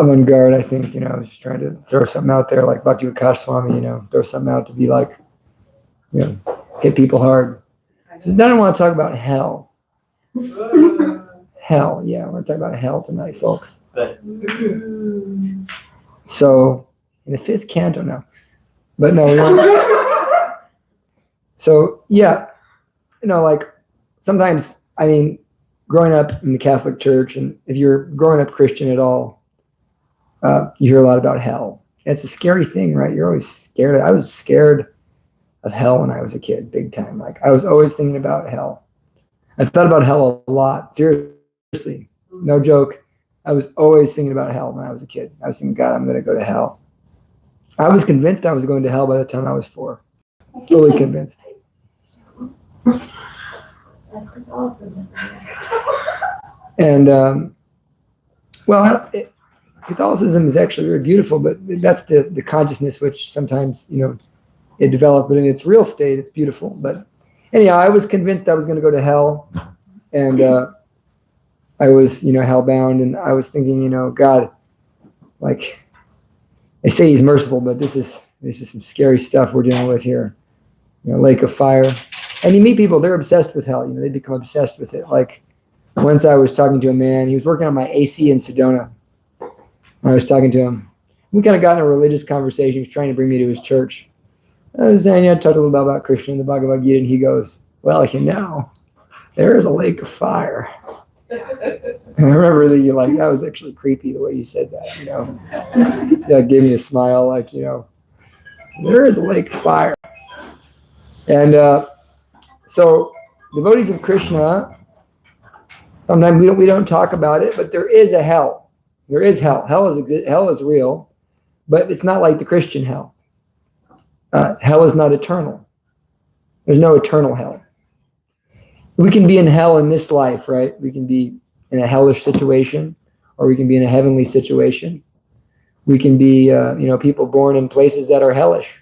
avant-garde, I think, I was just trying to throw something out there like Bhakti Vikas Swami, throw something out to be like, hit people hard. So then I want to talk about hell. Hell, yeah, we're talking about hell tonight, folks. So, in the 5th canto now. But no, we want. So, yeah, like sometimes, growing up in the Catholic Church, and if you're growing up Christian at all, you hear a lot about hell. It's a scary thing, right? You're always scared. I was scared of hell when I was a kid, big time. Like, I was always thinking about hell. I thought about hell a lot. Seriously, no joke. I was always thinking about hell when I was a kid. I was thinking, God, I'm going to go to hell. I was convinced I was going to hell by the time I was 4. Fully convinced. That's Catholicism. And, Catholicism is actually very beautiful, but that's the consciousness which sometimes, it developed, but in its real state, it's beautiful. But anyhow, I was convinced I was going to go to hell, and I was, hellbound, and I was thinking, God, like, they say he's merciful, but this is some scary stuff we're dealing with here. Lake of fire. And you meet people, they're obsessed with hell. They become obsessed with it. Like, once I was talking to a man, he was working on my AC in Sedona. I was talking to him. We kind of got in a religious conversation. He was trying to bring me to his church. I was saying, I talked a little bit about Krishna and the Bhagavad Gita, and he goes, well, there is a lake of fire. And I remember that that was actually creepy the way you said that, That gave me a smile, like, there is a lake of fire. And so devotees of Krishna, sometimes we don't talk about it, but there is a hell. There is hell. Hell is real, but it's not like the Christian hell. Hell is not eternal. There's no eternal hell. We can be in hell in this life, right? We can be in a hellish situation, or we can be in a heavenly situation. We can be, people born in places that are hellish.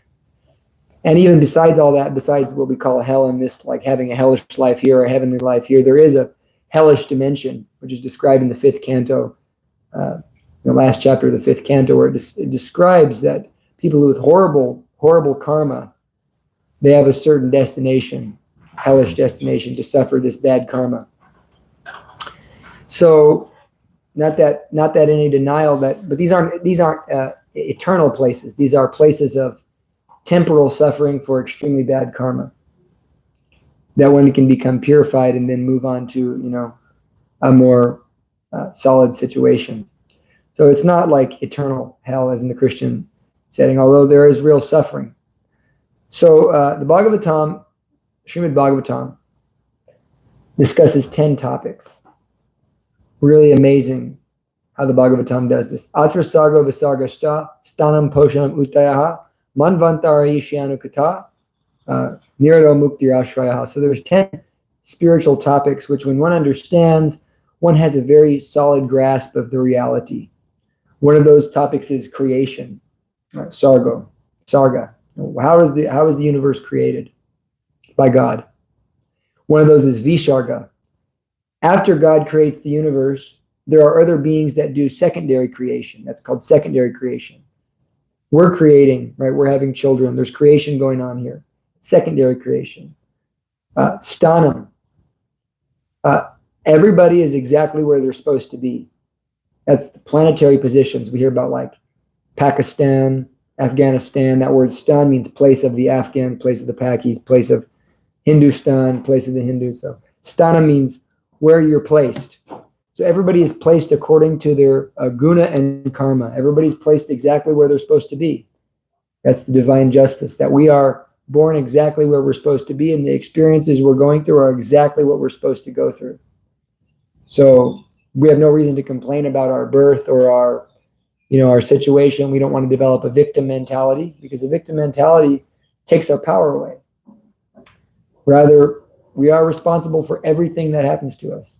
And even besides all that, besides what we call a hell in this, like having a hellish life here or a heavenly life here, there is a hellish dimension, which is described in the 5th canto, the last chapter of the 5th canto, where it describes that people with horrible karma, they have a certain destination, hellish destination, to suffer this bad karma. So, not that any denial but these aren't eternal places. These are places of temporal suffering for extremely bad karma. That one can become purified and then move on to a more solid situation. So it's not like eternal hell as in the Christian setting, although there is real suffering. So the Bhagavatam, Srimad Bhagavatam, discusses 10 topics. Really amazing how the Bhagavatam does this. Atra sarga visargashta stanam poshanam utayaha manvantari shyanukata nirado muktirashrayaha. So there's 10 spiritual topics which, when one understands, one has a very solid grasp of the reality. One of those topics is creation. Sarga. How is the universe created? By God. One of those is Visarga. After God creates the universe, there are other beings that do secondary creation. That's called secondary creation. We're creating, right? We're having children. There's creation going on here. Secondary creation. Sthanam. Everybody is exactly where they're supposed to be. That's the planetary positions. We hear about like Pakistan, Afghanistan. That word stan means place of the Afghan, place of the Pakis, place of Hindustan, place of the Hindus. So sthana means where you're placed. So everybody is placed according to their guna and karma. Everybody's placed exactly where they're supposed to be. That's the divine justice, that we are born exactly where we're supposed to be, and the experiences we're going through are exactly what we're supposed to go through. So we have no reason to complain about our birth or our situation. We don't want to develop a victim mentality, because the victim mentality takes our power away. Rather, we are responsible for everything that happens to us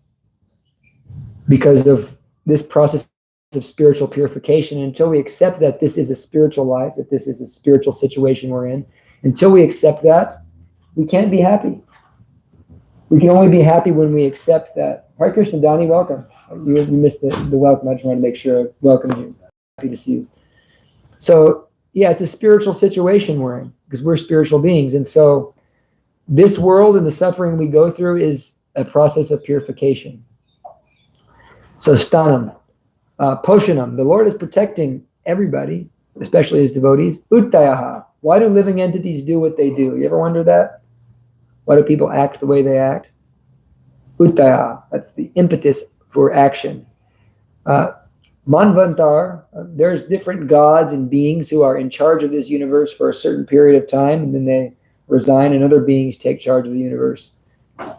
because of this process of spiritual purification. And until we accept that this is a spiritual life, that this is a spiritual situation we're in, until we accept that, we can't be happy. We can only be happy when we accept that. Hare Krishna, Donnie, welcome. You missed the welcome. I just wanted to make sure I welcomed you. to see you. So yeah, it's a spiritual situation we're in because we're spiritual beings. And so this world and the suffering we go through is a process of purification. So stanam, poshanam, the Lord is protecting everybody, especially his devotees. Uttayaha, why do living entities do what they do? You ever wonder that? Why do people act the way they act? Uttayaha, that's the impetus for action. Manvantar, there's different gods and beings who are in charge of this universe for a certain period of time, and then they resign and other beings take charge of the universe.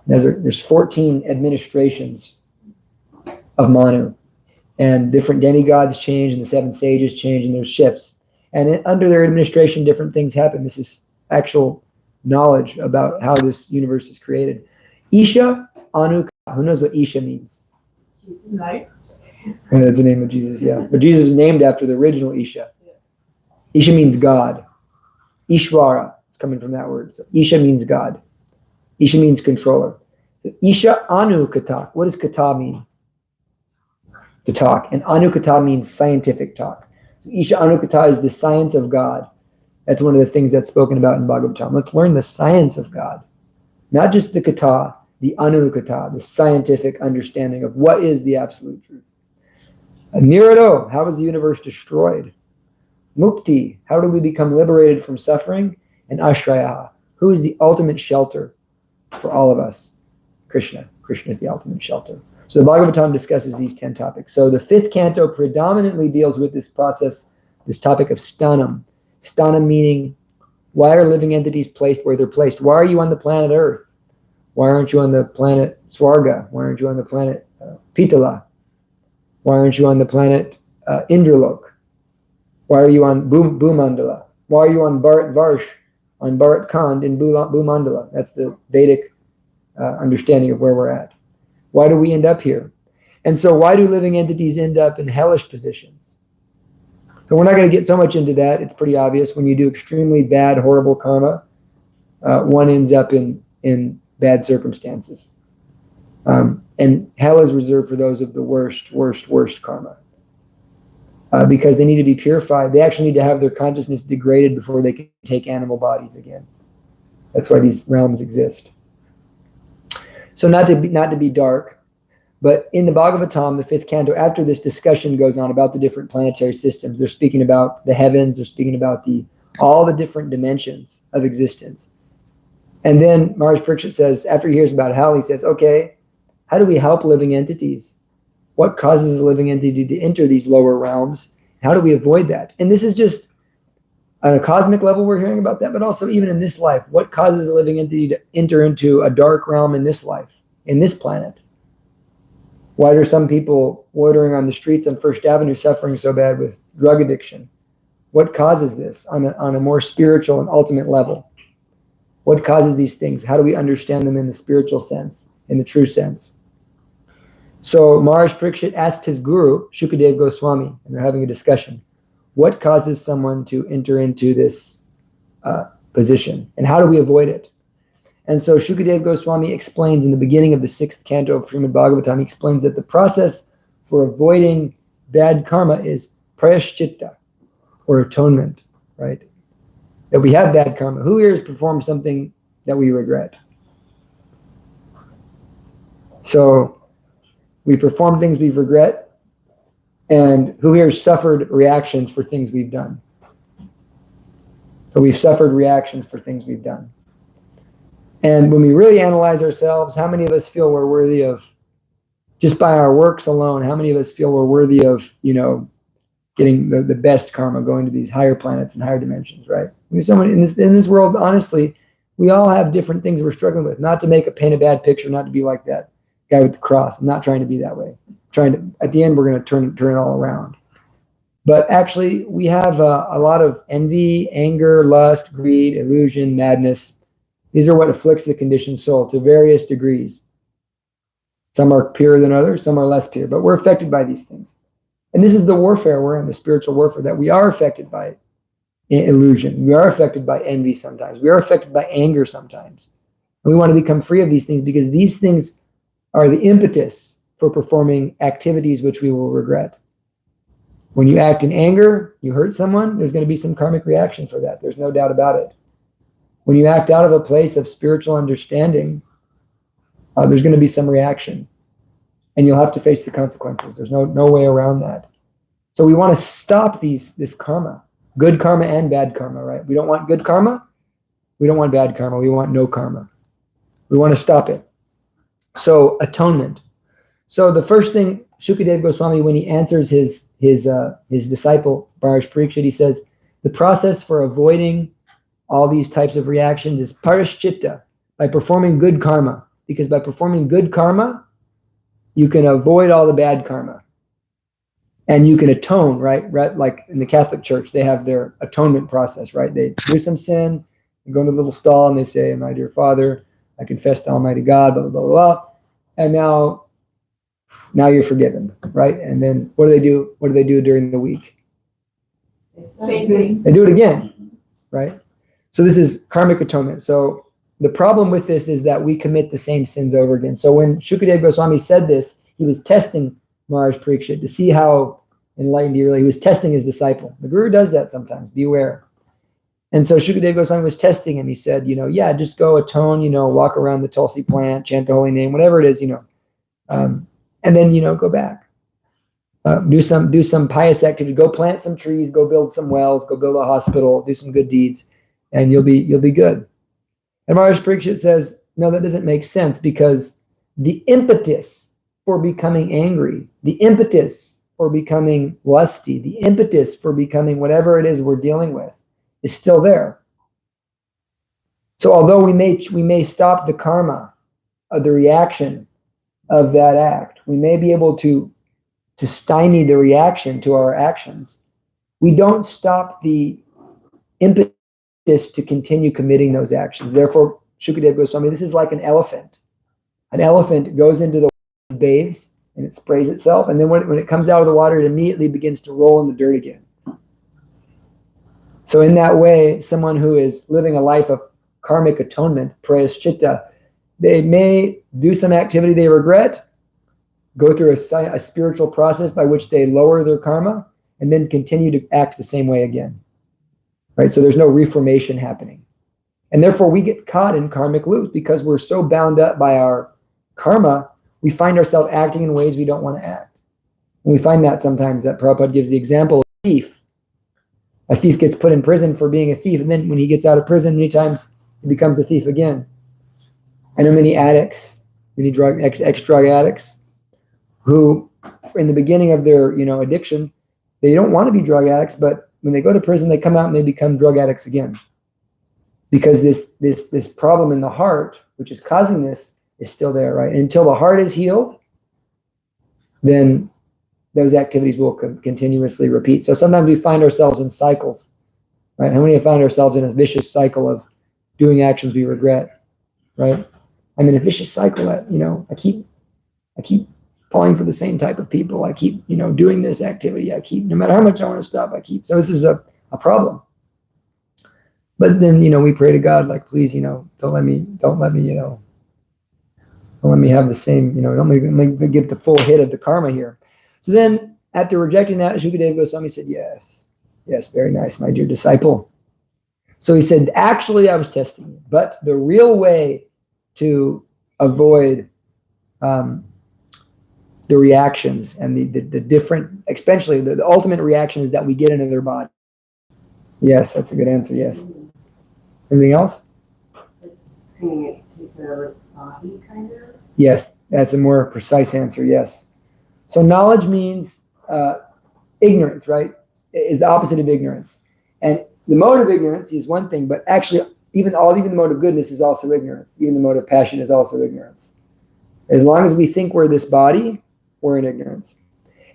There's 14 administrations of Manu, and different demigods change and the 7 sages change and there's shifts. And under their administration, different things happen. This is actual knowledge about how this universe is created. Isha, Anu, who knows what Isha means? Light. That's the name of Jesus, yeah. But Jesus was named after the original Isha. Isha means God. Ishvara, it's coming from that word. So Isha means God. Isha means controller. So Isha Anu Kata. What does kata mean? To talk. And Anu Kata means scientific talk. So Isha Anu Kata is the science of God. That's one of the things that's spoken about in Bhagavatam. Let's learn the science of God. Not just the kata, the Anu Kata, the scientific understanding of what is the absolute truth. Nirado, how is the universe destroyed? Mukti, how do we become liberated from suffering? And Ashraya, who is the ultimate shelter for all of us? Krishna. Krishna is the ultimate shelter. So the Bhagavatam discusses these 10 topics. So the 5th canto predominantly deals with this process, this topic of stanam. Stanam meaning, why are living entities placed where they're placed? Why are you on the planet Earth? Why aren't you on the planet Swarga? Why aren't you on the planet Pitala? Why aren't you on the planet Indralok? Why are you on Bhumandala? Why are you on Bharat Varsh, on Bharat Khand in Bhumandala? That's the Vedic understanding of where we're at. Why do we end up here? And so why do living entities end up in hellish positions? So we're not going to get so much into that. It's pretty obvious. When you do extremely bad, horrible karma, one ends up in bad circumstances. And hell is reserved for those of the worst karma. Because they need to be purified. They actually need to have their consciousness degraded before they can take animal bodies again. That's why these realms exist. So not to be dark, but in the Bhagavatam, the 5th canto, after this discussion goes on about the different planetary systems, they're speaking about the heavens, they're speaking about all the different dimensions of existence. And then Maharaj Parikshit says, after he hears about hell, he says, okay, how do we help living entities? What causes a living entity to enter these lower realms? How do we avoid that? And this is just on a cosmic level, we're hearing about that, but also even in this life, what causes a living entity to enter into a dark realm in this life, in this planet? Why are some people loitering on the streets on First Avenue suffering so bad with drug addiction? What causes this on a more spiritual and ultimate level? What causes these things? How do we understand them in the spiritual sense, in the true sense? So Maharaj Parikshit asked his guru, Shukadeva Goswami, and they're having a discussion. What causes someone to enter into this position? And how do we avoid it? And so Shukadeva Goswami explains in the beginning of the 6th canto of Srimad Bhagavatam, he explains that the process for avoiding bad karma is prayashchitta, or atonement, right? That we have bad karma. Who here has performed something that we regret? So we perform things we regret, and who here has suffered reactions for things we've done? So we've suffered reactions for things we've done. And when we really analyze ourselves, how many of us feel we're worthy of, just by our works alone, how many of us feel we're worthy of, getting the best karma, going to these higher planets and higher dimensions, right? In this world, honestly, we all have different things we're struggling with. Not to paint a bad picture, not to be like that guy with the cross. I'm not trying to be that way. At the end, we're going to turn it all around. But actually, we have a lot of envy, anger, lust, greed, illusion, madness. These are what afflicts the conditioned soul to various degrees. Some are purer than others, some are less pure, but we're affected by these things. And this is the warfare we're in, the spiritual warfare, that we are affected by illusion. We are affected by envy sometimes. We are affected by anger sometimes. And we want to become free of these things because these things are the impetus for performing activities which we will regret. When you act in anger, you hurt someone, there's going to be some karmic reaction for that. There's no doubt about it. When you act out of a place of spiritual understanding, there's going to be some reaction. And you'll have to face the consequences. There's no way around that. So we want to stop this karma, good karma and bad karma, right? We don't want good karma. We don't want bad karma. We want no karma. We want to stop it. So atonement. So the first thing Shukadeva Goswami, when he answers his disciple Maharaj Parikshit, he says the process for avoiding all these types of reactions is parashchitta, by performing good karma. Because by performing good karma, you can avoid all the bad karma. And you can atone, right? Like in the Catholic Church, they have their atonement process, right? They do some sin, they go into a little stall and they say, "My dear Father, I confess to Almighty God, blah, blah, blah, blah." And now you're forgiven, right? And then what do they do? What do they do during the week? Same thing. They do it again, right? So this is karmic atonement. So the problem with this is that we commit the same sins over again. So when Shukadeva Goswami said this, he was testing Maharaj Parikshit to see how enlightened he really. He was testing his disciple. The Guru does that sometimes. Beware. And so Shukadeva Goswami was testing him. He said, yeah, just go atone, walk around the Tulsi plant, chant the holy name, whatever it is, and then, go back. Do some pious activity. Go plant some trees. Go build some wells. Go build a hospital. Do some good deeds, and you'll be good. And Maharaj Parikshit says, no, that doesn't make sense, because the impetus for becoming angry, the impetus for becoming lusty, the impetus for becoming whatever it is we're dealing with is still there. So although we may stop the karma of the reaction of that act, we may be able to stymie the reaction to our actions, we don't stop the impetus to continue committing those actions. Therefore, Shukadeva Goswami, this is like an elephant. An elephant goes into the water, bathes, and it sprays itself, and then when it comes out of the water, it immediately begins to roll in the dirt again. So in that way, someone who is living a life of karmic atonement, prayaschitta, they may do some activity they regret, go through a spiritual process by which they lower their karma, and then continue to act the same way again. Right? So there's no reformation happening. And therefore we get caught in karmic loops because we're so bound up by our karma, we find ourselves acting in ways we don't want to act. And we find that sometimes, that Prabhupada gives the example of a thief. A thief gets put in prison for being a thief, and then when he gets out of prison, many times he becomes a thief again. I know many addicts, many ex-drug addicts, who in the beginning of their addiction, they don't want to be drug addicts, but when they go to prison, they come out and they become drug addicts again. Because this problem in the heart, which is causing this, is still there, right? And until the heart is healed, then those activities will continuously repeat. So sometimes we find ourselves in cycles, right? How many have found ourselves in a vicious cycle of doing actions we regret, right? I'm in a vicious cycle that, I keep falling for the same type of people. I keep, doing this activity. No matter how much I want to stop, so this is a problem. But then, we pray to God, like, please, don't let me have the same, don't let me get the full hit of the karma here. So then after rejecting that, Shukadeva Goswami said, yes, very nice, my dear disciple. So he said, actually, I was testing you, but the real way to avoid the reactions and the different, especially the ultimate reaction is that we get into their body. Yes, that's a good answer, yes. Anything else? Just seeing it to their body, kind of? Yes, that's a more precise answer, yes. So knowledge means ignorance, right? Is the opposite of ignorance. And the mode of ignorance is one thing, but actually even the mode of goodness is also ignorance. Even the mode of passion is also ignorance. As long as we think we're this body, we're in ignorance.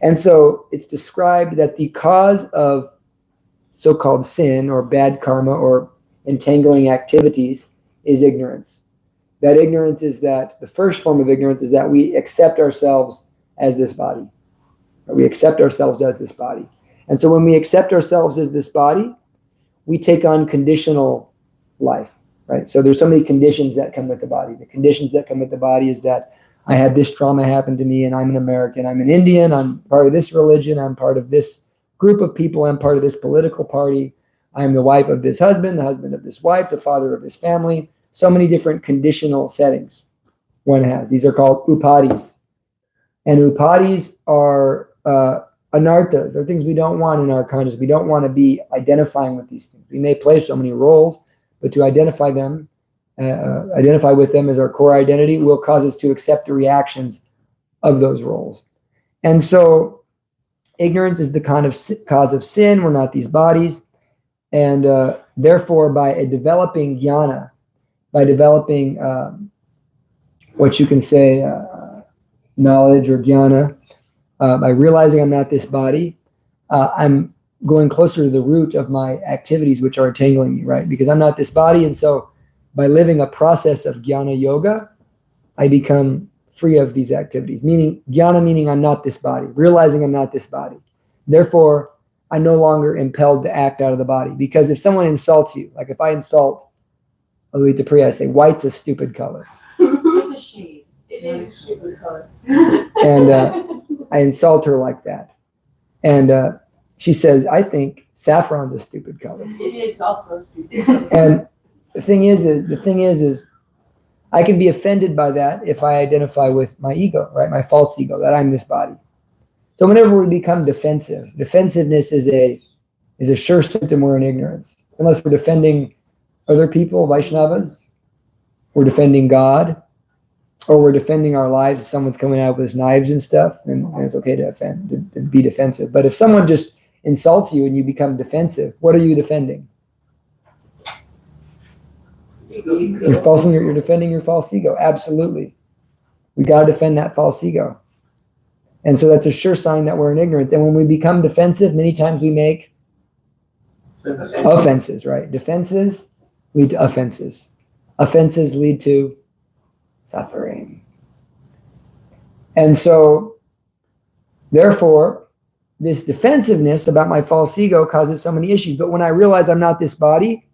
And so it's described that the cause of so-called sin or bad karma or entangling activities is ignorance. That ignorance is that the first form of ignorance is that we accept ourselves as this body. We accept ourselves as this body. And so when we accept ourselves as this body, we take on conditional life, right? So there's so many conditions that come with the body. The conditions that come with the body is that I had this trauma happen to me and I'm an American, I'm an Indian, I'm part of this religion, I'm part of this group of people. I'm part of this political party. I'm the wife of this husband, the husband of this wife, the father of this family. So many different conditional settings one has. These are called upadis. And upadis are anarthas. They're things we don't want in our consciousness. We don't want to be identifying with these things. We may play so many roles, but to identify with them as our core identity will cause us to accept the reactions of those roles. And so ignorance is the kind of cause of sin. We're not these bodies. And therefore, by developing jnana, by developing what you can say knowledge or jnana, by realizing I'm not this body, I'm going closer to the root of my activities, which are entangling me, right? Because I'm not this body. And so by living a process of jnana yoga, I become free of these activities. Meaning, jnana meaning I'm not this body, realizing I'm not this body. Therefore, I'm no longer impelled to act out of the body. Because if someone insults you, like if I insult Alita Priya, I say, white's a stupid color. It's a shade. It is a stupid color. And I insult her like that. And she says, I think saffron's a stupid color. It is also a stupid color. And the thing is, I can be offended by that if I identify with my ego, right? My false ego, that I'm this body. So whenever we become defensive, defensiveness is a sure symptom we're in ignorance. Unless we're defending other people, Vaishnavas, we're defending God, or we're defending our lives if someone's coming out with knives and stuff, and it's okay to offend, to be defensive. But if someone just insults you and you become defensive, what are you defending? You're defending your false ego. Absolutely. We got to defend that false ego. And so that's a sure sign that we're in ignorance. And when we become defensive, many times we make offenses, right? Defenses lead to offenses. Offenses lead to suffering. And so, therefore, this defensiveness about my false ego causes so many issues. But when I realize I'm not this body,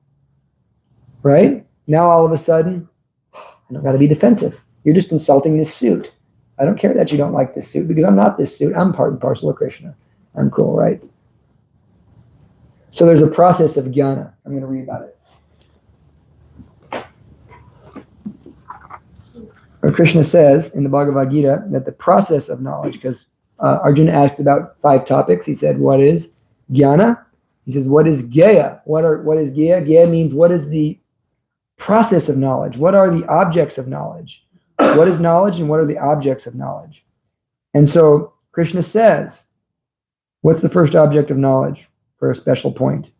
right? Now all of a sudden, I don't got to be defensive. You're just insulting this suit. I don't care that you don't like this suit because I'm not this suit. I'm part and parcel of Krishna. I'm cool, right? So there's a process of jnana. I'm going to read about it. Where Krishna says in the Bhagavad Gita that the process of knowledge, because Arjuna asked about 5 topics. He said, what is jnana? He says, what is gaya? What is gaya? Gaya means what is the process of knowledge? What are the objects of knowledge? What is knowledge and what are the objects of knowledge? And so Krishna says, what's the first object of knowledge for a special point?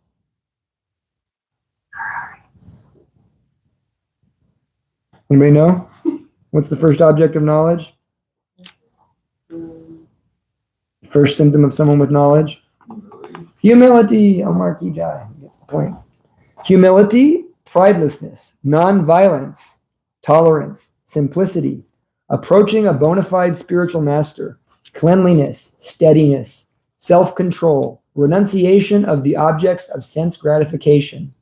Anybody know? What's the first object of knowledge? First symptom of someone with knowledge? Humility. Omar Ki Jai. That's the point. Humility, pridelessness, non-violence, tolerance, simplicity, approaching a bona fide spiritual master, cleanliness, steadiness, self-control, renunciation of the objects of sense gratification,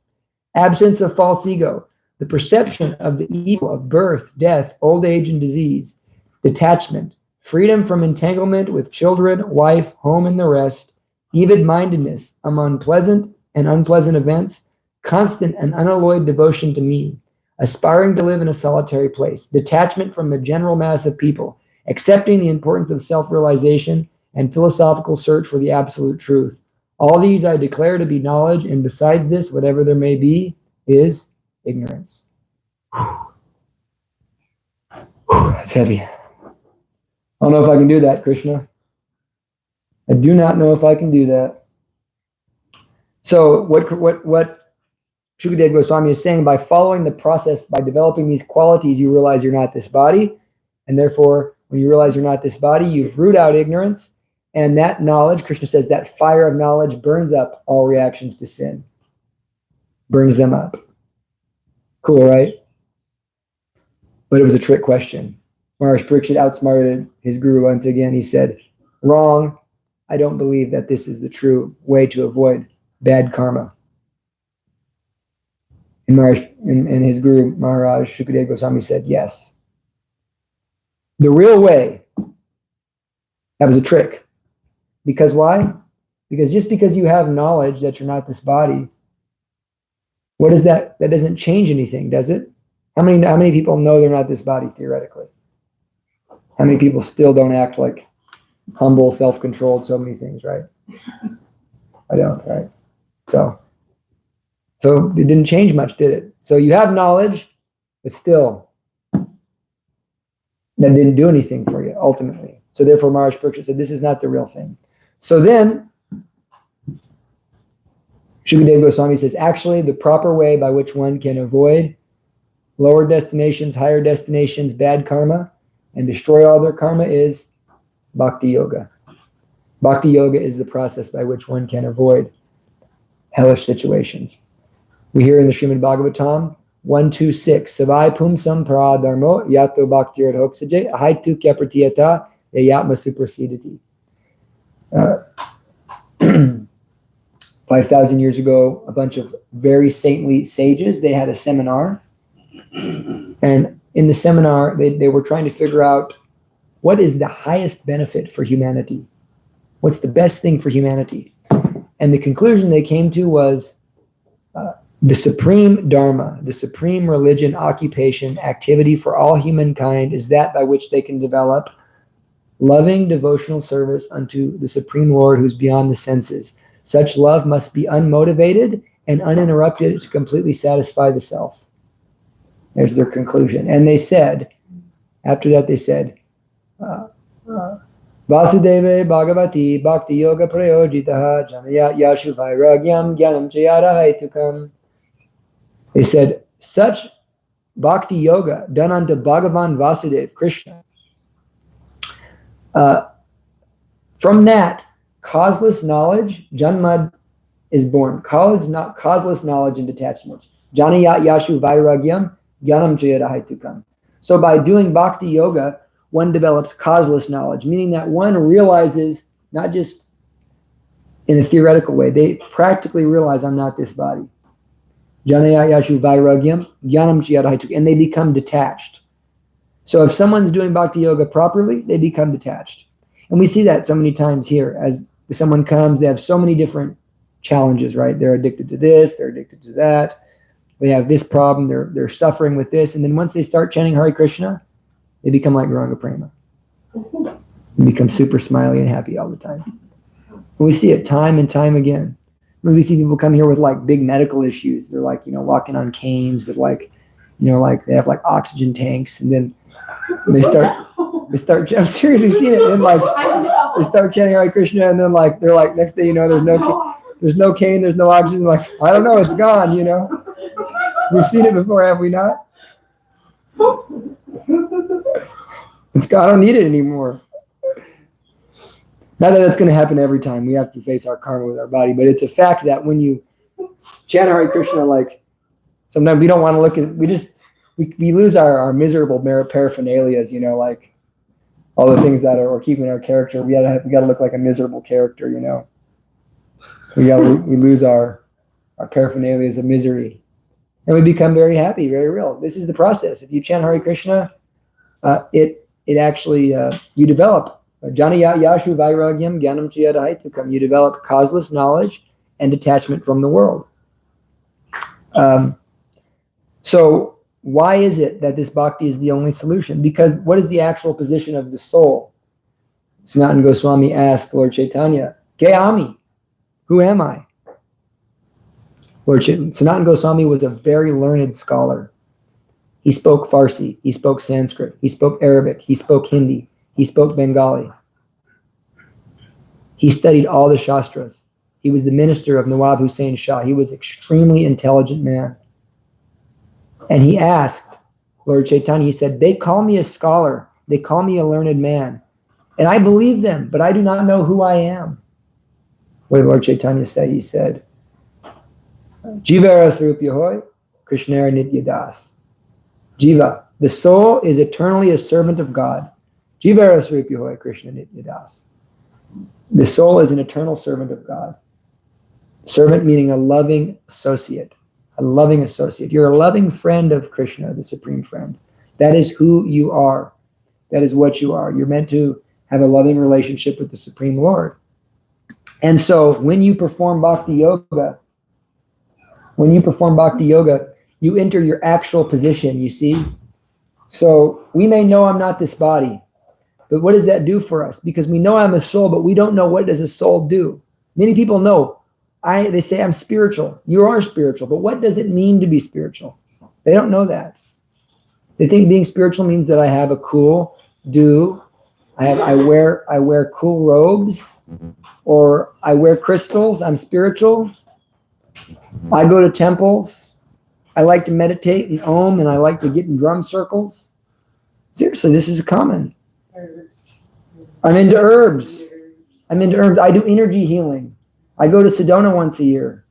absence of false ego, the perception of the evil of birth, death, old age, and disease, detachment, freedom from entanglement with children, wife, home, and the rest, even-mindedness among pleasant and unpleasant events, constant and unalloyed devotion to me, aspiring to live in a solitary place, detachment from the general mass of people, accepting the importance of self-realization and philosophical search for the absolute truth. All these I declare to be knowledge, and besides this, whatever there may be, is ignorance. That's heavy. I don't know if I can do that, Krishna. I do not know if I can do that. So what Shukadeva Goswami is saying, by following the process, by developing these qualities, you realize you're not this body. And therefore, when you realize you're not this body, you've rooted out ignorance. And that knowledge, Krishna says, that fire of knowledge burns up all reactions to sin. Burns them up. Cool, right? But it was a trick question. Maharaj Parikshit outsmarted his guru once again. He said, wrong. I don't believe that this is the true way to avoid bad karma. And his guru, Maharaj Shukadeva Goswami, said, yes. The real way, that was a trick. Because why? Because just because you have knowledge that you're not this body, what is that? That doesn't change anything, does it? How many people know they're not this body theoretically? How many people still don't act like humble, self-controlled, so many things, right? I don't, right? So it didn't change much, did it? So you have knowledge, but still, that didn't do anything for you, ultimately. So therefore, Maharaj Pariksha said, this is not the real thing. So then, Shukadeva Goswami says, actually, the proper way by which one can avoid lower destinations, higher destinations, bad karma, and destroy all their karma is Bhakti Yoga. Bhakti Yoga is the process by which one can avoid hellish situations. We hear in the Srimad Bhagavatam, 126, Savai Pumsam Paradharmo Yato Bhaktir Hoksaje Ahaitu Kyapratiyata Yayatma Suprasidati. 5,000 years ago, a bunch of very saintly sages, they had a seminar. And in the seminar, they were trying to figure out what is the highest benefit for humanity? What's the best thing for humanity? And the conclusion they came to was the supreme dharma, the supreme religion, occupation, activity for all humankind is that by which they can develop loving devotional service unto the Supreme Lord who's beyond the senses. Such love must be unmotivated and uninterrupted to completely satisfy the self. There's their conclusion. And they said, after that they said, Vasudeve Bhagavati Bhakti Yoga Prayojitaha Janaya Yashu Vairagyam Gyanam Chayara Haitukam. They said, such Bhakti Yoga done unto Bhagavan Vasudeva, Krishna, from that causeless knowledge, Janmad is born. Causeless knowledge and detachment. Janaya Yashu Vairagyam Gyanam Chayara Haitukam. So by doing Bhakti Yoga, one develops causeless knowledge, meaning that one realizes, not just in a theoretical way, they practically realize I'm not this body. Janaya Yashu Vairagyam Gyanam Chayara Haitukam. And they become detached. So if someone's doing Bhakti Yoga properly, they become detached. And we see that so many times here. As someone comes, they have so many different challenges, right? They're addicted to this, they're addicted to that. They have this problem, they're suffering with this. And then once they start chanting Hare Krishna, they become like Gauranga Prema. They become super smiley and happy all the time. And we see it time and time again. When we see people come here with like big medical issues, they're like, walking on canes with like, like they have like oxygen tanks, and then they start, I'm serious, we've seen it. And then like, they start chanting Hare Krishna, and then like, they're like, next thing you know, there's no cane, there's no oxygen. Like, I don't know, it's gone, We've seen it before, have we not? It's gone, I don't need it anymore. Not that that's going to happen every time. We have to face our karma with our body, but it's a fact that when you chant Hare Krishna, like, sometimes we don't want to look at, we lose our miserable paraphernalias, like all the things that are keeping our character. We gotta look like a miserable character, We lose our paraphernalias of misery, and we become very happy, very real. This is the process. If you chant Hare Krishna, it actually you develop Janaya Yashu Vairagyam Gyanam Chayara Haitukam. You develop causeless knowledge and detachment from the world. So why is it that this bhakti is the only solution? Because what is the actual position of the soul? Sanatana Goswami asked Lord Chaitanya, Ke ami? Who am I? Sanatana Goswami was a very learned scholar. He spoke Farsi, he spoke Sanskrit, he spoke Arabic, he spoke Hindi, he spoke Bengali. He studied all the Shastras. He was the minister of Nawab Hussain Shah. He was an extremely intelligent man. And he asked Lord Chaitanya, he said, they call me a scholar, they call me a learned man, and I believe them, but I do not know who I am. What did Lord Chaitanya say? He said, Jivara Sarupya Hoy, Krishnara Nitya Das. Jiva, the soul is eternally a servant of God. Jivara Sarupya Hoy, Krishna Nitya Das. The soul is an eternal servant of God. Servant meaning a loving associate. A loving associate. You're a loving friend of Krishna, the supreme friend. That is who you are. That is what you are. You're meant to have a loving relationship with the Supreme Lord. And so when you perform bhakti yoga, you enter your actual position, you see? So we may know I'm not this body, but what does that do for us? Because we know I'm a soul, but we don't know what does a soul do. Many people know. They say I'm spiritual. You are spiritual, but what does it mean to be spiritual? They don't know that. They think being spiritual means that I have a cool do. I wear cool robes, or I wear crystals. I'm spiritual. I go to temples. I like to meditate and om, and I like to get in drum circles. Seriously, this is common. Herbs. I'm into herbs. I do energy healing. I go to Sedona once a year.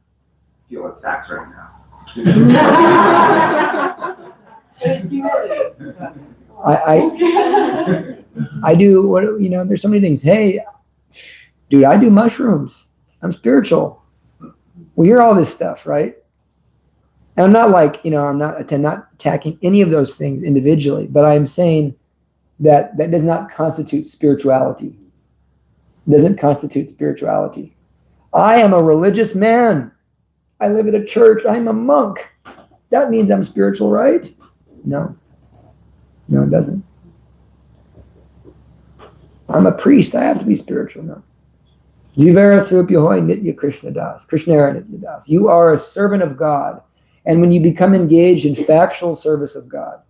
I feel like sax right now. It's humility. So. I do what, there's so many things. Hey, dude, I do mushrooms. I'm spiritual. We hear all this stuff, right? And I'm not like, I'm not attacking any of those things individually, but I'm saying that does not constitute spirituality. It doesn't constitute spirituality. I am a religious man. I live at a church. I'm a monk. That means I'm spiritual, right? No, it doesn't. I'm a priest. I have to be spiritual. No. Jivara Supyahoy Nitya Krishna Das. Krishnara Nitya Das. You are a servant of God. And when you become engaged in factual service of God,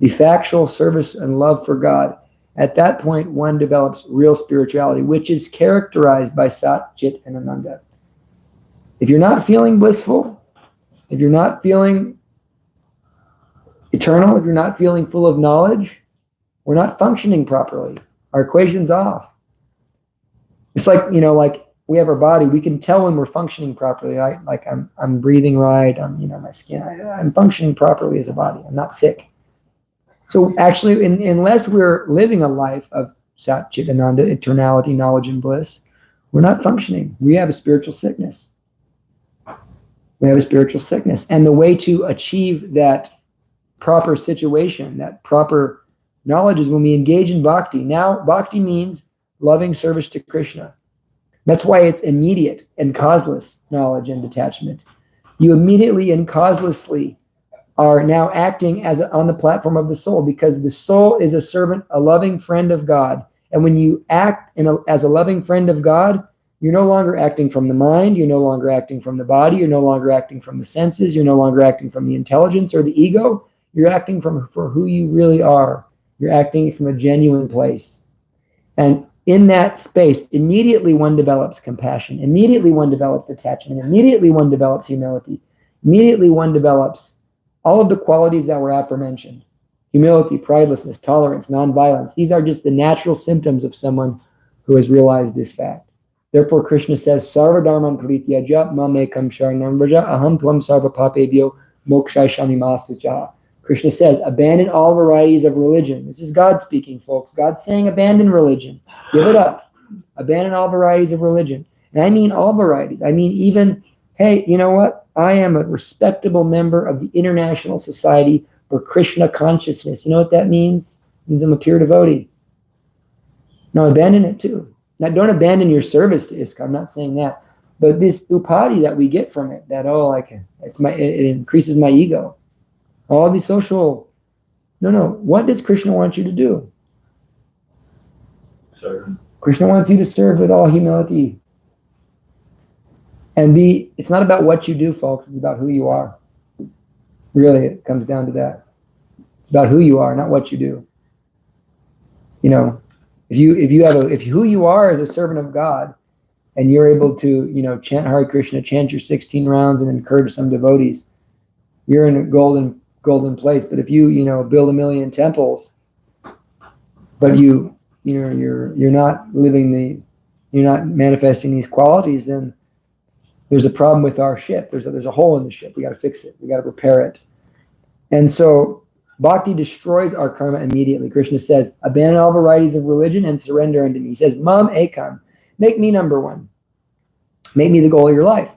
the factual service and love for God, at that point, one develops real spirituality, which is characterized by Sat, Chit, and Ananda. If you're not feeling blissful, if you're not feeling eternal, if you're not feeling full of knowledge, we're not functioning properly. Our equation's off. It's like, like we have our body, we can tell when we're functioning properly, right? Like I'm breathing right, my skin, I'm functioning properly as a body. I'm not sick. So actually, unless we're living a life of Sat, Chit, Ananda, eternality, knowledge, and bliss, we're not functioning. We have a spiritual sickness. And the way to achieve that proper situation, that proper knowledge, is when we engage in bhakti. Now, bhakti means loving service to Krishna. That's why it's immediate and causeless knowledge and detachment. You immediately and causelessly are now acting on the platform of the soul, because the soul is a servant, a loving friend of God. And when you act as a loving friend of God, you're no longer acting from the mind, you're no longer acting from the body, you're no longer acting from the senses, you're no longer acting from the intelligence or the ego. You're acting for who you really are. You're acting from a genuine place. And in that space, immediately one develops compassion, immediately one develops detachment, immediately one develops humility, immediately one develops all of the qualities that were aforementioned: humility, pridelessness, tolerance, nonviolence. These are just the natural symptoms of someone who has realized this fact. Therefore, Krishna says, Sarva dharman parityaja mamekam sharanam vraja aham tvam sarva papebhyo mokshayishami masacha. Krishna says, abandon all varieties of religion. This is God speaking, folks. God's saying abandon religion. Give it up. Abandon all varieties of religion. And I mean all varieties. I mean even, hey, you know what? I am a respectable member of the International Society for Krishna Consciousness. You know what that means? It means I'm a pure devotee. No, abandon it too. Now, don't abandon your service to ISKCON. I'm not saying that. But this upadi that we get from it, that, it increases my ego. All these social, no. What does Krishna want you to do? Serve. Krishna wants you to serve with all humility. And it's not about what you do, folks. It's about who you are. Really, it comes down to that. It's about who you are, not what you do. If who you are is a servant of God, and you're able to, chant Hare Krishna, chant your 16 rounds and encourage some devotees, you're in a golden place. But if you build 1 million temples, but you're not you're not manifesting these qualities, then there's a problem with our ship. There's a hole in the ship. We got to fix it. We got to repair it. And so bhakti destroys our karma immediately. Krishna says, abandon all varieties of religion and surrender unto me. He says, Mam Ekam, make me number one. Make me the goal of your life.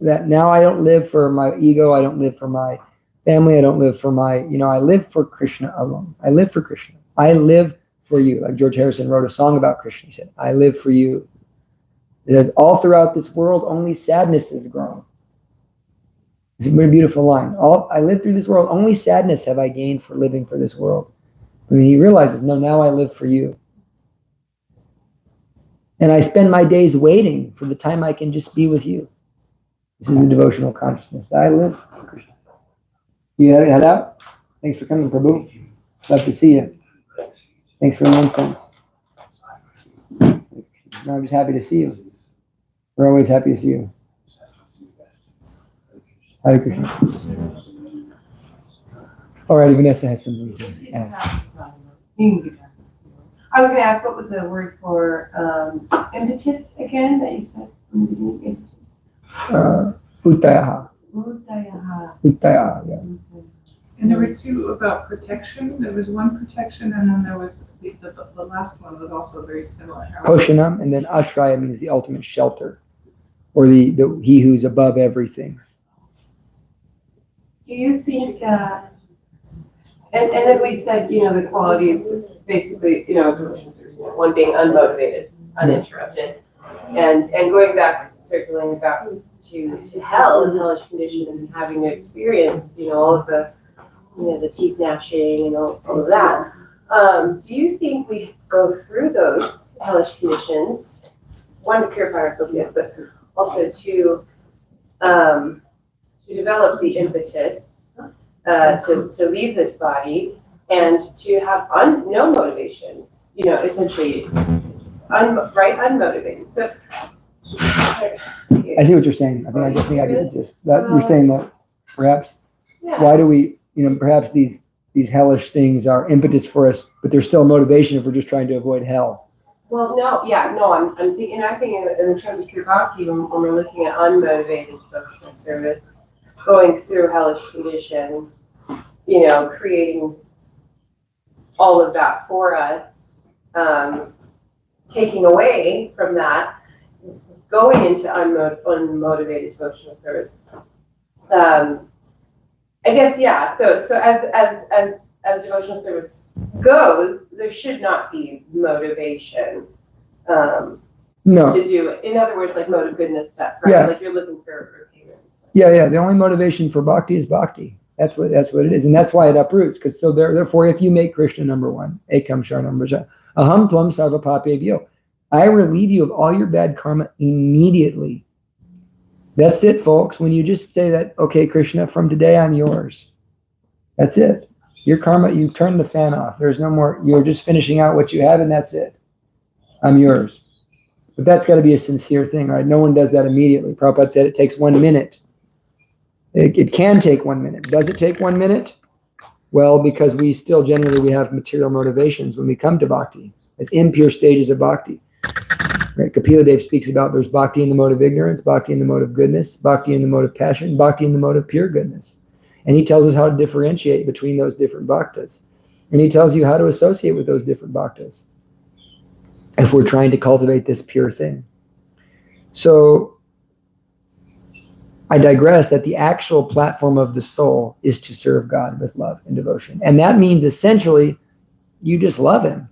That now I don't live for my ego. I don't live for my family. I don't live for I live for Krishna alone. I live for Krishna. I live for you. Like George Harrison wrote a song about Krishna. He said, I live for you. It says, all throughout this world, only sadness is grown. It's a very beautiful line. I live through this world, only sadness have I gained for living for this world. And then he realizes, no, now I live for you. And I spend my days waiting for the time I can just be with you. This is the devotional consciousness. I live for Krishna. You head out? Thanks for coming, Prabhu. Love to see you. Thanks for the incense. No, I'm just happy to see you. We're always happy to see you. Hare Krishna. Alrighty, Vanessa has something to ask. I was going to ask, what was the word for impetus again that you said in the beginning? Uttayaha. Uttayaha. Uttayaha, yeah. And there were two about protection. There was one protection, and then there was the last one was also very similar. Poshanam, and then Ashraya means the ultimate shelter, or the he who's above everything. Do you think, and then we said, the qualities, basically, one being unmotivated, uninterrupted, and going back, circling back to hell and hellish conditions and having to experience, all of the teeth gnashing and all of that. Do you think we go through those hellish conditions, one, to purify ourselves, yes, but also to develop the impetus to leave this body and to have no motivation, essentially unmotivated. So I see what you're saying. I think I get the gist. That you're saying that perhaps why do we, perhaps these hellish things are impetus for us, but there's still motivation if we're just trying to avoid hell. Well, I'm thinking in the terms of pure bhakti, when we're looking at unmotivated devotional service, going through hellish conditions, creating all of that for us, taking away from that, going into unmotivated devotional service. I guess, yeah. So as devotional service goes, there should not be motivation No. to do it. In other words, like motive goodness stuff, right? Yeah. Like you're looking for payments. Yeah. The only motivation for bhakti is bhakti. That's what it is, and that's why it uproots. Because therefore, if you make Krishna number one, ekam sharanam vraja, aham tvam sarva papebhyo, I relieve you of all your bad karma immediately. That's it, folks. When you just say that, okay, Krishna, from today I'm yours. That's it. Your karma, you turn the fan off. There's no more. You're just finishing out what you have, and that's it. I'm yours. But that's got to be a sincere thing, right? No one does that immediately. Prabhupada said it takes 1 minute. It can take 1 minute. Does it take 1 minute? Well, because we still generally have material motivations when we come to bhakti, as impure stages of bhakti. Right? Kapila Dev speaks about there's bhakti in the mode of ignorance, bhakti in the mode of goodness, bhakti in the mode of passion, bhakti in the mode of pure goodness. And he tells us how to differentiate between those different bhaktas. And he tells you how to associate with those different bhaktas if we're trying to cultivate this pure thing. So I digress that the actual platform of the soul is to serve God with love and devotion. And that means essentially you just love him.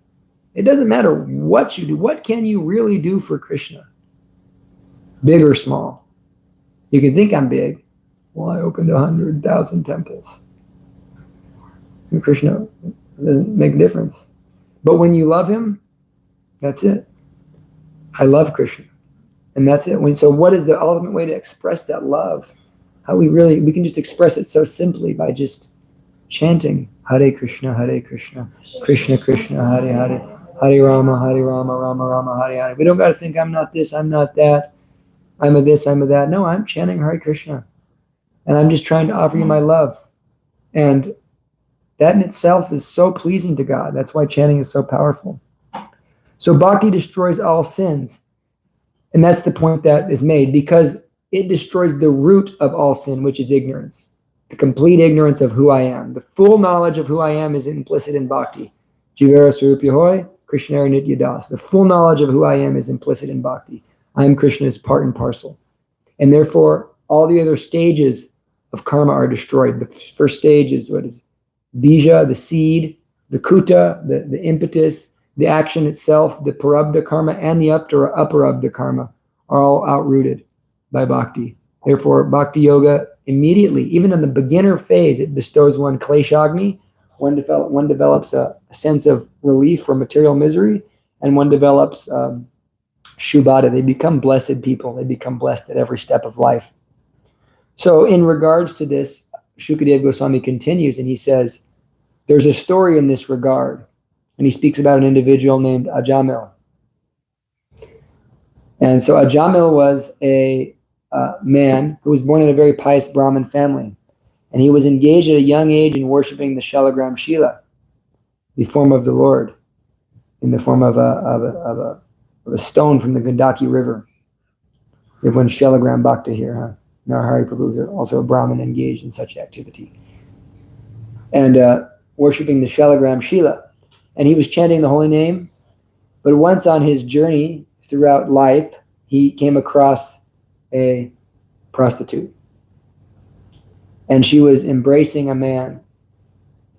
It doesn't matter what you do. What can you really do for Krishna? Big or small? You can think I'm big. Well, I opened 100,000 temples. And Krishna doesn't make a difference. But when you love him, that's it. I love Krishna. And that's it. So what is the ultimate way to express that love? We can just express it so simply by just chanting Hare Krishna, Krishna Krishna, Hare Hare, Hare Rama, Rama Rama, Hare Hare. We don't got to think I'm not this, I'm not that, I'm a this, I'm a that. No, I'm chanting Hare Krishna. And I'm just trying to offer you my love. And that in itself is so pleasing to God. That's why chanting is so powerful. So bhakti destroys all sins. And that's the point that is made, because it destroys the root of all sin, which is ignorance. The complete ignorance of who I am. The full knowledge of who I am is implicit in bhakti. Jivara Swarupyahoy, Krishnara Nitya Das. The full knowledge of who I am is implicit in bhakti. I am Krishna's part and parcel. And therefore, all the other stages of karma are destroyed. The first stage is what is bija, the seed, the kuta, the impetus, the action itself, the parabdha karma, and the aparabdha karma are all outrooted by bhakti. Therefore, bhakti yoga immediately, even in the beginner phase, it bestows one kleshagni. One develops a sense of relief from material misery, and one develops shubhata. They become blessed people. They become blessed at every step of life. So in regards to this, Shukadeva Goswami continues, and he says, there's a story in this regard. And he speaks about an individual named Ajamil. And so Ajamil was a man who was born in a very pious Brahmin family. And he was engaged at a young age in worshiping the Shalagram Shila, the form of the Lord, in the form of a stone from the Gandaki River. We have one Shalagram Bhakta here, huh? Narahari Prabhu is also a Brahmin engaged in such activity. And worshiping the Shalagram Shila. And he was chanting the holy name. But once on his journey throughout life, he came across a prostitute. And she was embracing a man.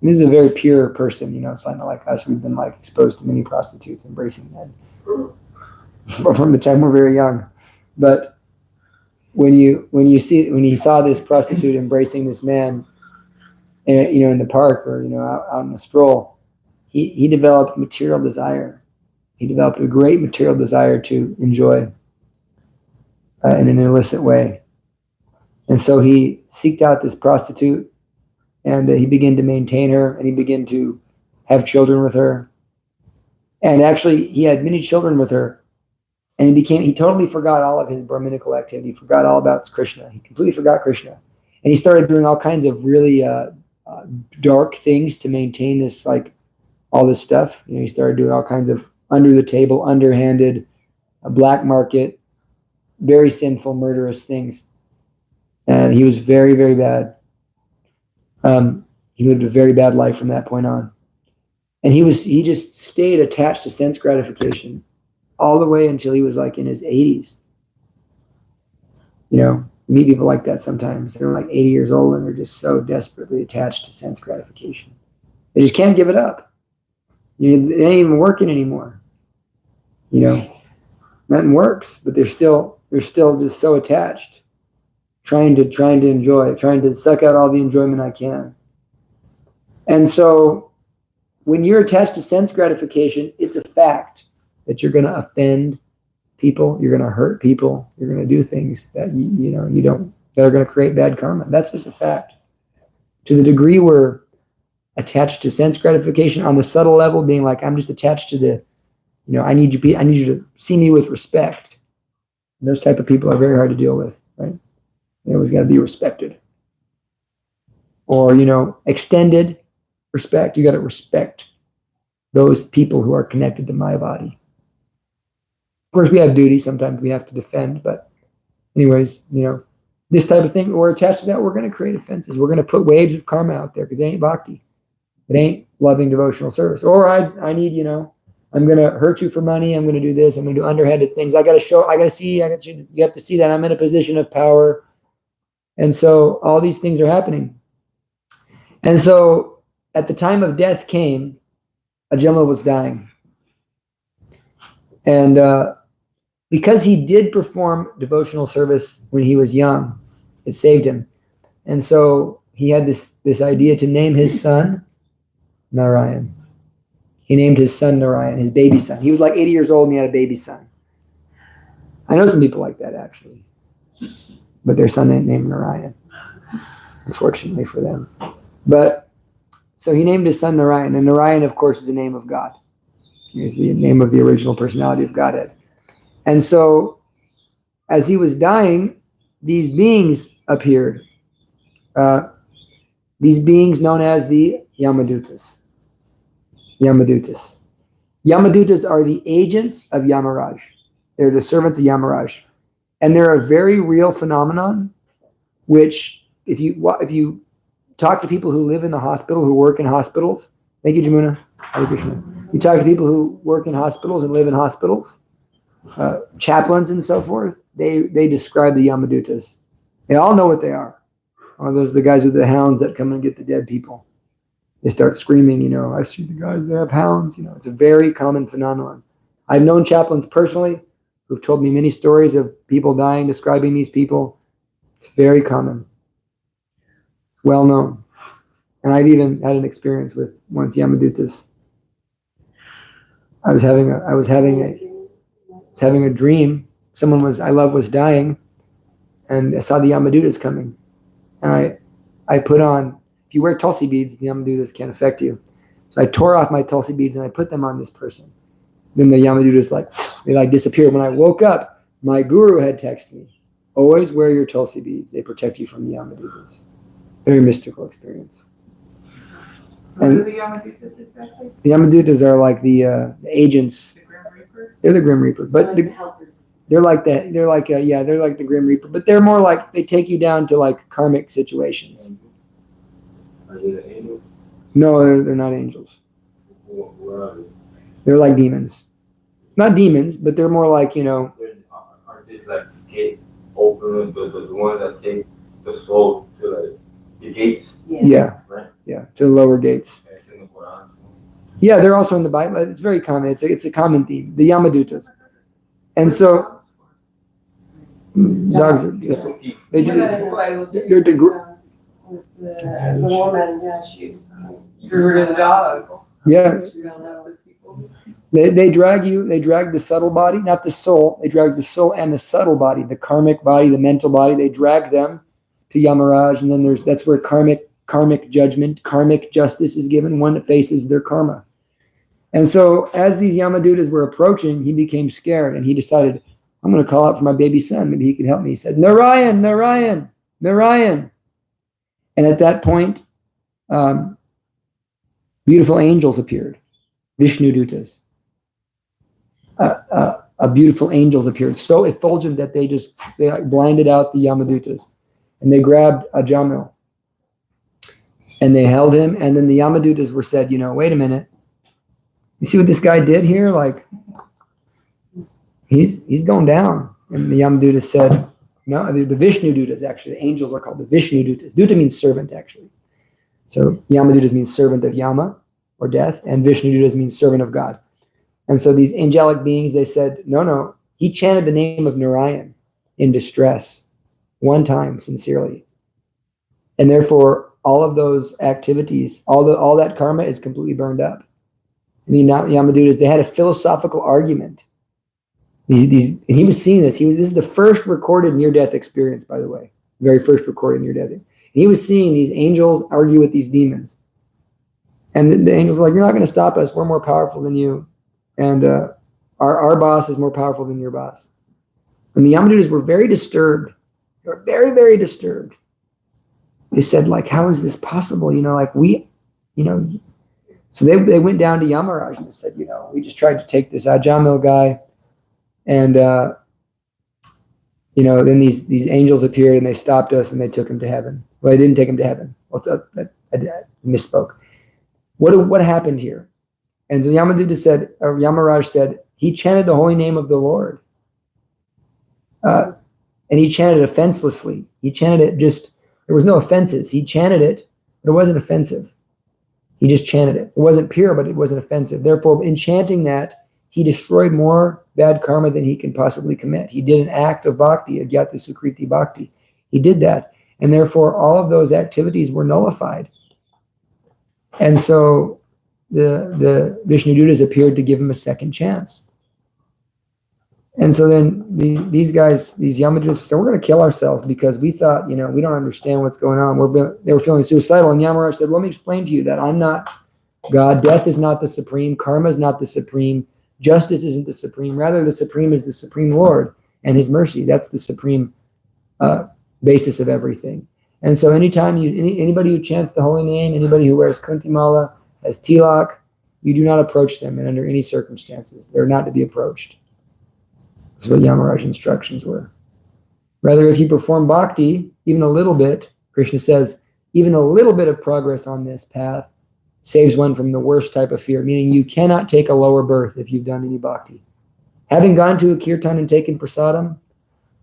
And this is a very pure person, it's not like us. We've been exposed to many prostitutes embracing men from the time we're very young. But when he saw this prostitute embracing this man, in the park or out on a stroll, he developed material desire. He developed a great material desire to enjoy in an illicit way. And so he seeked out this prostitute, and he began to maintain her, and he began to have children with her. And actually, he had many children with her, and he totally forgot all of his Brahminical activity. He forgot all about Krishna. He completely forgot Krishna. And he started doing all kinds of really dark things to maintain this, all this stuff. He started doing all kinds of under the table, underhanded, black market, very sinful, murderous things. And he was very, very bad. He lived a very bad life from that point on. And he just stayed attached to sense gratification all the way until he was in his 80s. You meet people like that sometimes. They're 80 years old and they're just so desperately attached to sense gratification. They just can't give it up. It ain't even working anymore. Nothing works, but they're still just so attached, trying to enjoy, trying to suck out all the enjoyment I can. And so when you're attached to sense gratification, it's a fact that you're going to offend people, you're going to hurt people, you're going to do things that that are going to create bad karma. That's just a fact. To the degree we're attached to sense gratification on the subtle level, being I'm just attached to the, I need you to see me with respect. And those type of people are very hard to deal with, right? They always got to be respected. Or, extended respect. You got to respect those people who are connected to my body. Of course, we have duty. Sometimes we have to defend. But anyways, this type of thing, we're attached to that. We're going to create offenses. We're going to put waves of karma out there because it ain't bhakti. It ain't loving devotional service. Or I need, I'm going to hurt you for money. I'm going to do this. I'm going to do underhanded things. You have to see that I'm in a position of power. And so all these things are happening. And so at the time of death came, Ajamil was dying. And because he did perform devotional service when he was young, it saved him. And so he had this idea to name his son Narayan. He named his son Narayan, his baby son. He was 80 years old and he had a baby son. I know some people like that, actually. But their son ain't named Narayan, unfortunately for them. But so he named his son Narayan. And Narayan, of course, is the name of God. It's the name of the original personality of Godhead. And so as he was dying, these beings appeared. These beings known as the Yamadutas. Yamadutas are the agents of Yamaraj. They're the servants of Yamaraj. And they're a very real phenomenon, which if you talk to people who live in the hospital, who work in hospitals, thank you, Jamuna, Hare Krishna. You talk to people who work in hospitals and live in hospitals, chaplains and so forth, they describe the Yamadutas. They all know what they are. Or those are the guys with the hounds that come and get the dead people. They start screaming, I see the guys, they have hounds. It's a very common phenomenon. I've known chaplains personally who've told me many stories of people dying, describing these people. It's very common. It's well known. And I've even had an experience with once Yamadutas. I was having a dream. Someone I love was dying, and I saw the Yamadutas coming. And I put on, if you wear Tulsi beads, the Yamadutas can't affect you. So I tore off my Tulsi beads and I put them on this person. Then the Yamadutas they disappeared. When I woke up, my guru had texted me, always wear your Tulsi beads. They protect you from the Yamadutas. Very mystical experience. What are the Yamadutas exactly? The Yamadutas are like the agents. The Grim Reaper? They're the Grim Reaper, but the helpers. they're like that. They're like the Grim Reaper, but they're more like they take you down to like karmic situations. Are they the angels? No, they're not angels. What are they? They're like demons. Not demons, but they're more like, Are they like gate open, the ones that take the soul to like the gates? yeah, Right. yeah, to the lower gates. And it's in the Quran. Yeah, they're also in the Bible. It's very common. It's a common theme. The Yamadutas, and so dogs. They do. They're The woman, she drew her to the dogs. Yes. They drag the subtle body, not the soul. They drag the soul and the subtle body, the karmic body, the mental body. They drag them to Yamaraj, and then that's where karmic judgment, karmic justice is given. One that faces their karma. And so as these Yamadutas were approaching, he became scared and he decided, I'm going to call out for my baby son. Maybe he can help me. He said, Narayan, Narayan, Narayan. And at that point, beautiful angels appeared, Vishnu Dutas. Beautiful angels appeared, so effulgent that they blinded out the Yamadutas. And they grabbed Ajamil. And they held him. And then the Yamadutas said, wait a minute. You see what this guy did here? Like, he's going down. And the Yamadutas said, no, the Vishnu Dutas, actually, the angels are called the Vishnu Dutas. Duta means servant, actually. So Yamadutas means servant of Yama, or death, and Vishnu Dutas means servant of God. And so these angelic beings, they said, no, he chanted the name of Narayan in distress one time, sincerely. And therefore, all of those activities, all that karma is completely burned up. I mean, now Yamadutas, they had a philosophical argument. And he was seeing this. This is the first recorded near-death experience, by the way. Very first recorded near-death. And he was seeing these angels argue with these demons. And the angels were like, you're not going to stop us. We're more powerful than you. And our boss is more powerful than your boss. And the Yamadutas were very disturbed. They were very, very disturbed. They said, like, how is this possible? So they went down to Yamaraj and said, we just tried to take this Ajamil guy. And, then these angels appeared and they stopped us and they took him to heaven. Well, they didn't take him to heaven. I misspoke. What happened here? And so Yamaraj said, he chanted the holy name of the Lord. And he chanted it offenselessly. He chanted it there was no offenses. He chanted it, but it wasn't offensive. He just chanted it. It wasn't pure, but it wasn't offensive. Therefore, in chanting that, he destroyed more bad karma than he can possibly commit. He did an act of bhakti, agyata sukriti bhakti. He did that. And therefore, all of those activities were nullified. And so the Vishnu Dutas appeared to give him a second chance. And so then these guys, these Yamadutas, said, we're going to kill ourselves because we thought, we don't understand what's going on. They were feeling suicidal. And Yamaraj said, let me explain to you that I'm not God. Death is not the supreme. Karma is not the supreme. Justice isn't the supreme. Rather, the supreme is the supreme Lord and his mercy. That's the supreme basis of everything. And so anytime anybody who chants the holy name, anybody who wears kuntimala, has tilak, you do not approach them, and under any circumstances. They're not to be approached. That's what Yamaraj's instructions were. Rather, if you perform bhakti, even a little bit, Krishna says, even a little bit of progress on this path saves one from the worst type of fear, meaning you cannot take a lower birth if you've done any bhakti. Having gone to a kirtan and taken prasadam,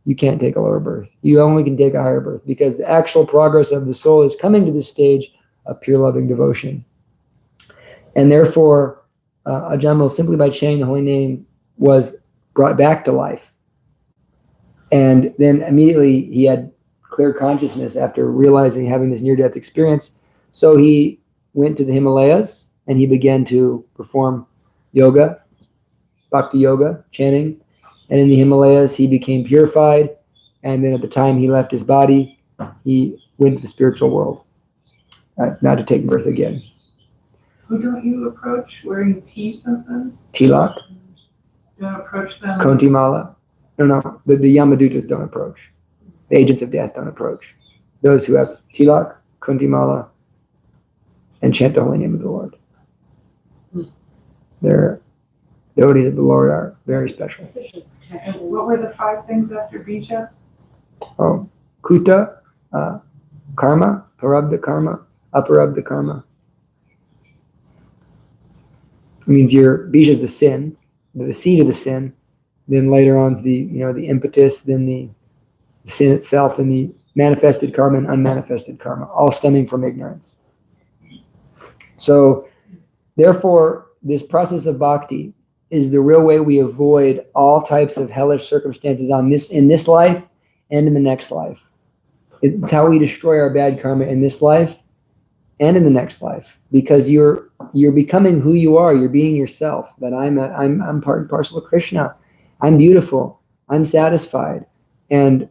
you can't take a lower birth. You only can take a higher birth because the actual progress of the soul is coming to this stage of pure loving devotion. And therefore, Ajamil, simply by chanting the holy name, was brought back to life. And then immediately he had clear consciousness after realizing having this near-death experience. So he went to the Himalayas and he began to perform yoga, bhakti yoga, chanting. And in the Himalayas, he became purified. And then at the time he left his body, he went to the spiritual world, not to take birth again. Who don't you approach wearing tea something? Tilak, Don't approach them. Kontimala. No, the Yamadutas don't approach. The agents of death don't approach. Those who have Tilak, Kontimala, and chant the holy name of the Lord. Their devotees of the Lord are very special. And what were the 5 things after Bija? Oh, Kuta, karma, parabdha karma, aparabdha karma. It means your bija is the sin, the seed of the sin. Then later on is the impetus, then the sin itself, and the manifested karma and unmanifested karma, all stemming from ignorance. So, therefore, this process of bhakti is the real way we avoid all types of hellish circumstances in this life and in the next life. It's how we destroy our bad karma in this life and in the next life, because you're becoming who you are. You're being yourself. That I'm part and parcel of Krishna. I'm beautiful. I'm satisfied. And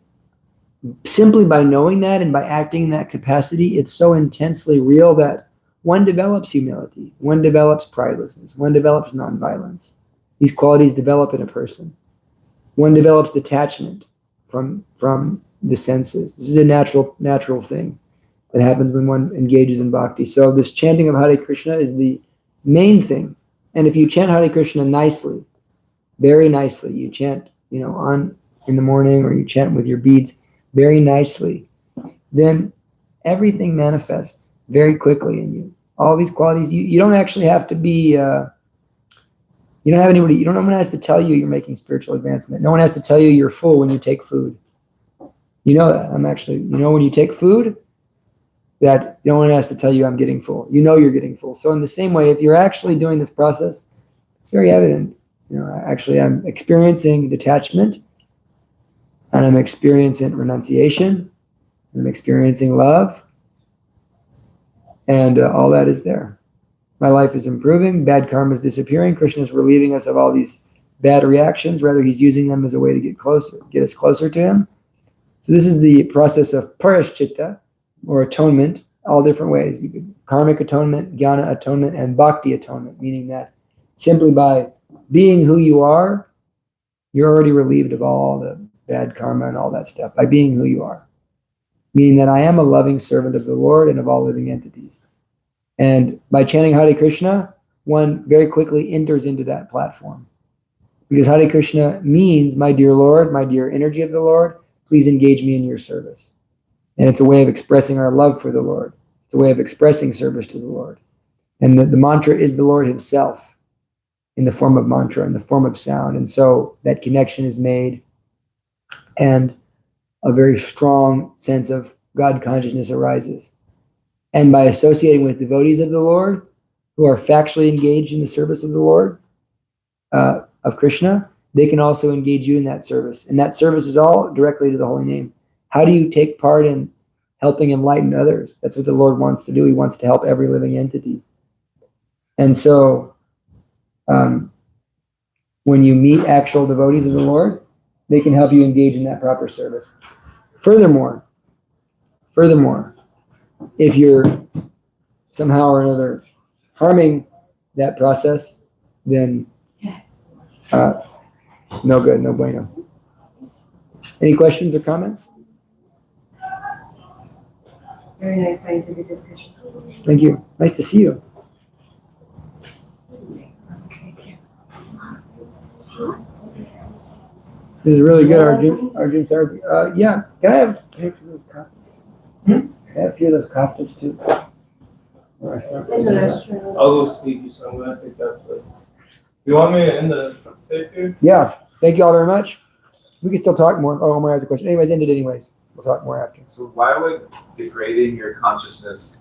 simply by knowing that and by acting in that capacity, it's so intensely real that one develops humility, one develops pridelessness, one develops nonviolence. These qualities develop in a person. One develops detachment from the senses. This is a natural thing that happens when one engages in bhakti. So this chanting of Hare Krishna is the main thing. And if you chant Hare Krishna nicely, very nicely, you chant, in the morning, or you chant with your beads very nicely, then everything manifests very quickly in you. All these qualities, you don't actually have to be, no one has to tell you you're making spiritual advancement. No one has to tell you you're full when you take food. You know that. When you take food, that no one has to tell you I'm getting full. You know you're getting full. So in the same way, if you're actually doing this process, it's very evident. Actually, I'm experiencing detachment, and I'm experiencing renunciation, and I'm experiencing love, and all that is there. My life is improving. Bad karma is disappearing. Krishna is relieving us of all these bad reactions. Rather, he's using them as a way to get us closer to him. So this is the process of parashchitta, or atonement, all different ways. You could karmic atonement, jnana atonement, and bhakti atonement, meaning that simply by being who you are, you're already relieved of all the bad karma and all that stuff, by being who you are. Meaning that I am a loving servant of the Lord and of all living entities. And by chanting Hare Krishna, one very quickly enters into that platform. Because Hare Krishna means, my dear Lord, my dear energy of the Lord, please engage me in your service. And it's a way of expressing our love for the Lord. It's a way of expressing service to the Lord. And the mantra is the Lord himself in the form of mantra, in the form of sound. And so that connection is made, and a very strong sense of God consciousness arises. And by associating with devotees of the Lord who are factually engaged in the service of the Lord, of Krishna, they can also engage you in that service. And that service is all directly to the holy name. How do you take part in helping enlighten others? That's what the Lord wants to do. He wants to help every living entity. And so when you meet actual devotees of the Lord, they can help you engage in that proper service. Furthermore, if you're somehow or another harming that process, then no good, no bueno. Any questions or comments? Very nice scientific discussion. Thank you. Nice to see you. This is really good, Arjun Sargi. Yeah, can I have a few of those copies? Can I have a few of those copies too? I'll go sleepy, so I'm gonna take that. But you want me in the safe here? Yeah, thank you all very much. We can still talk more. Oh, Omar has a question. Anyways, ended anyways. We'll talk more after. So why would degrading your consciousness